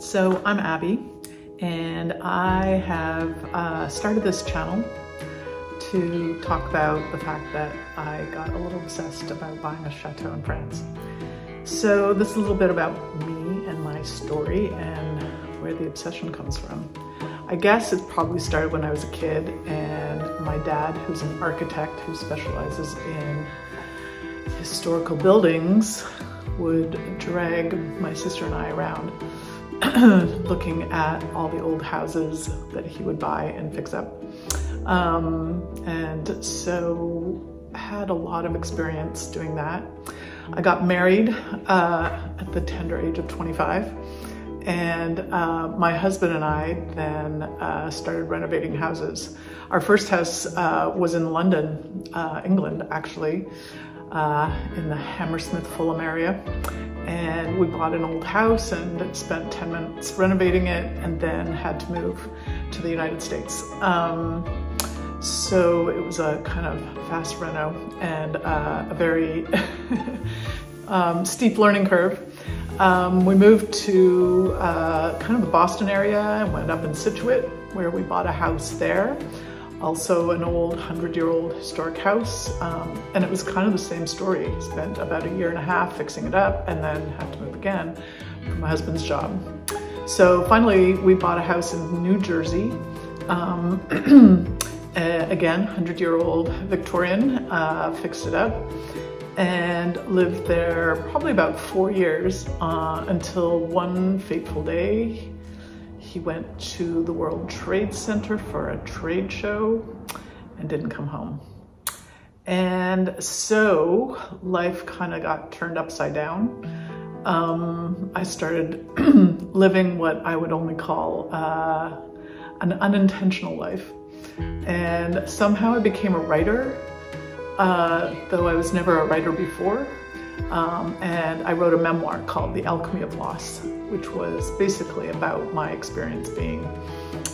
So I'm Abby, and I have started this channel to talk about the fact that I got a little obsessed about buying a chateau in France. So this is a little bit about me and my story and where the obsession comes from. I guess it probably started when I was a kid, and my dad, who's an architect who specializes in historical buildings, would drag my sister and I around looking at all the old houses that he would buy and fix up. And so had a lot of experience doing that. I got married at the tender age of 25, and my husband and I then started renovating houses. Our first house was in London, England, actually, in the Hammersmith Fulham area. And we bought an old house and spent 10 minutes renovating it, and then had to move to the United States. So it was a kind of fast reno and a very steep learning curve. We moved to kind of the Boston area and went up in Scituate, where we bought a house there. Also an old 100-year-old historic house, and it was kind of the same story. Spent about a year and a half fixing it up, and then had to move again for my husband's job. So finally we bought a house in New Jersey, again 100-year-old Victorian, fixed it up and lived there probably about 4 years until one fateful day he went to the World Trade Center for a trade show and didn't come home. And so life kind of got turned upside down. I started living what I would only call an unintentional life. And somehow I became a writer, though I was never a writer before. And I wrote a memoir called The Alchemy of Loss, which was basically about my experience being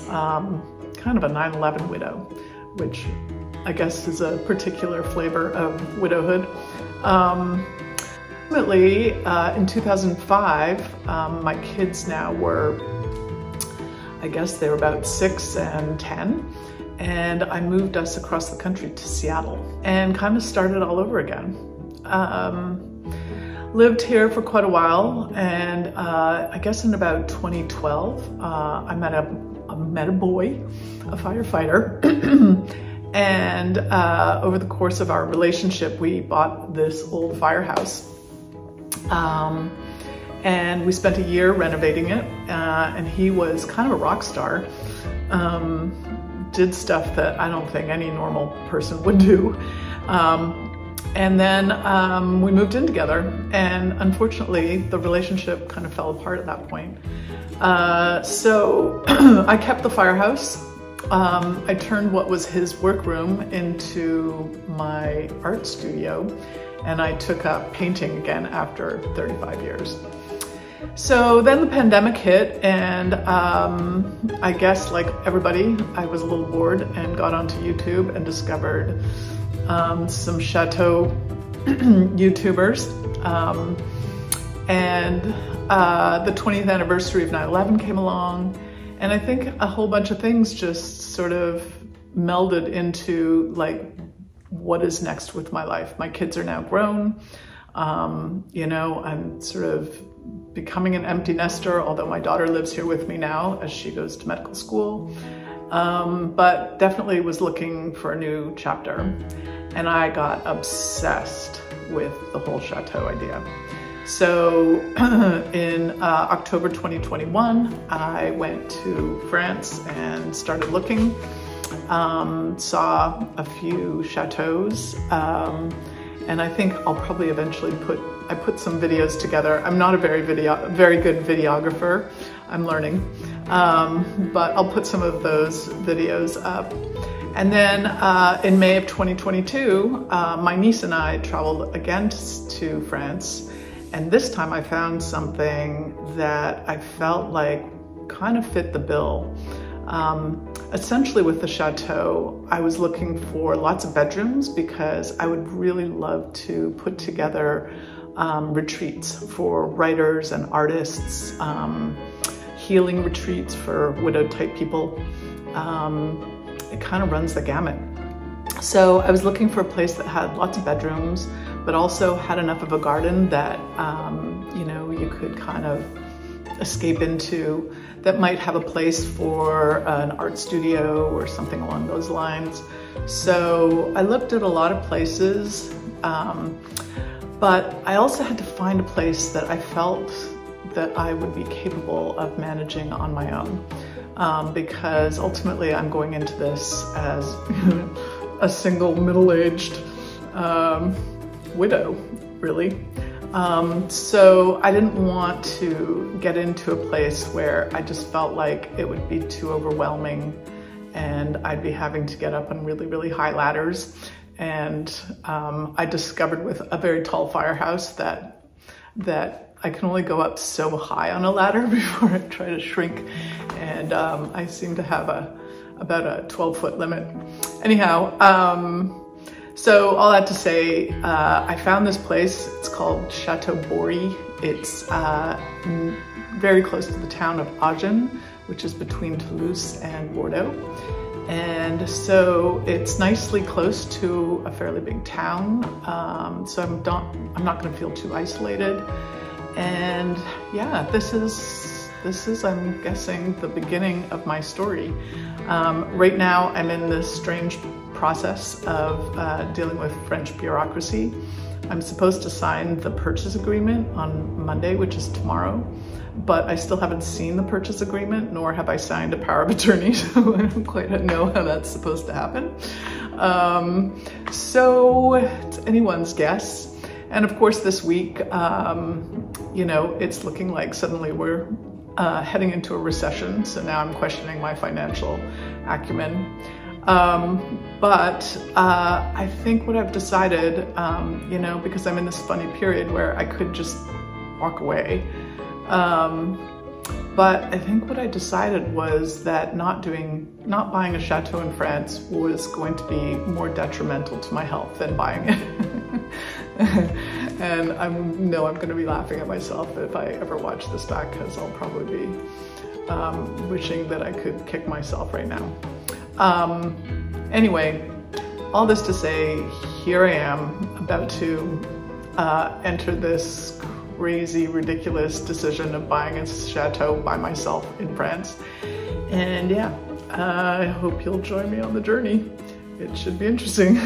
kind of a 9/11 widow, which I guess is a particular flavor of widowhood. Ultimately, in 2005, my kids now were, I guess they were about 6 and 10, and I moved us across the country to Seattle and kind of started all over again. Lived here for quite a while, and I guess in about 2012, I met a boy, a firefighter, and over the course of our relationship, we bought this old firehouse, and we spent a year renovating it, and he was kind of a rock star. Did stuff that I don't think any normal person would do. And then we moved in together, and unfortunately the relationship kind of fell apart at that point. So I kept the firehouse. I turned what was his workroom into my art studio, and I took up painting again after 35 years. So then the pandemic hit, and I guess like everybody, I was a little bored and got onto YouTube and discovered some chateau YouTubers, and the 20th anniversary of 9/11 came along, and I think a whole bunch of things just sort of melded into like, what is next with my life? My kids are now grown. You know, I'm sort of becoming an empty nester, although my daughter lives here with me now as she goes to medical school, but definitely was looking for a new chapter. And I got obsessed with the whole chateau idea. So in October 2021, I went to France and started looking, saw a few chateaus, and I think I'll probably eventually put some videos together. I'm not a very good videographer. I'm learning, but I'll put some of those videos up. And then in May of 2022, my niece and I traveled again to France. And this time I found something that I felt like kind of fit the bill. Essentially with the chateau, I was looking for lots of bedrooms because I would really love to put together retreats for writers and artists, healing retreats for widowed type people. It kind of runs the gamut. So I was looking for a place that had lots of bedrooms, but also had enough of a garden that, you know, you could kind of escape into, that might have a place for an art studio or something along those lines. So I looked at a lot of places, but I also had to find a place that I felt that I would be capable of managing on my own, because ultimately I'm going into this as a single middle-aged widow, really. So I didn't want to get into a place where I just felt like it would be too overwhelming and I'd be having to get up on really, really high ladders. And I discovered with a very tall firehouse that I can only go up so high on a ladder before I try to shrink. And I seem to have about a 12-foot limit. Anyhow, so all that to say, I found this place. It's called Chateau Chronicles. It's very close to the town of Agen, which is between Toulouse and Bordeaux. And so it's nicely close to a fairly big town. So I'm not going to feel too isolated. And yeah, this is, I'm guessing, the beginning of my story. Right now, I'm in this strange process of dealing with French bureaucracy. I'm supposed to sign the purchase agreement on Monday, which is tomorrow, but I still haven't seen the purchase agreement, nor have I signed a power of attorney, so I don't quite know how that's supposed to happen. So it's anyone's guess. And of course this week, you know, it's looking like suddenly we're heading into a recession, so now I'm questioning my financial acumen. But I think what I've decided, you know, because I'm in this funny period where I could just walk away. But I think what I decided was that not buying a chateau in France was going to be more detrimental to my health than buying it. And I know I'm going to be laughing at myself if I ever watch this back, because I'll probably be wishing that I could kick myself right now. Anyway, all this to say, here I am about to enter this crazy, ridiculous decision of buying a chateau by myself in France. And yeah, I hope you'll join me on the journey. It should be interesting.